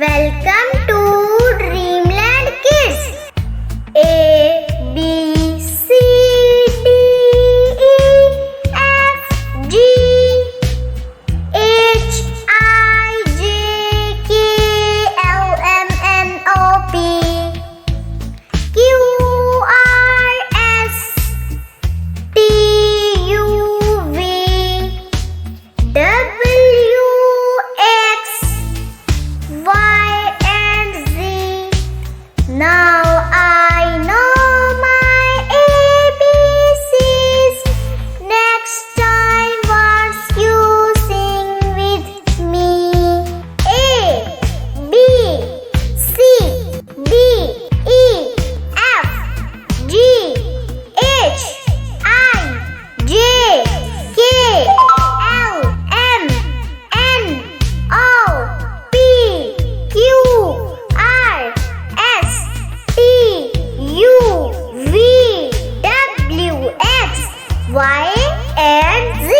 Welcome to Dreamland Kids. A B C D E F G H I J K L M N O P Q R S T U V W X Y and Z. Now I know my ABCs. Next time once you sing with me. A B C D E F G H I J K L M N O P Q R S T U V W X Y and Z.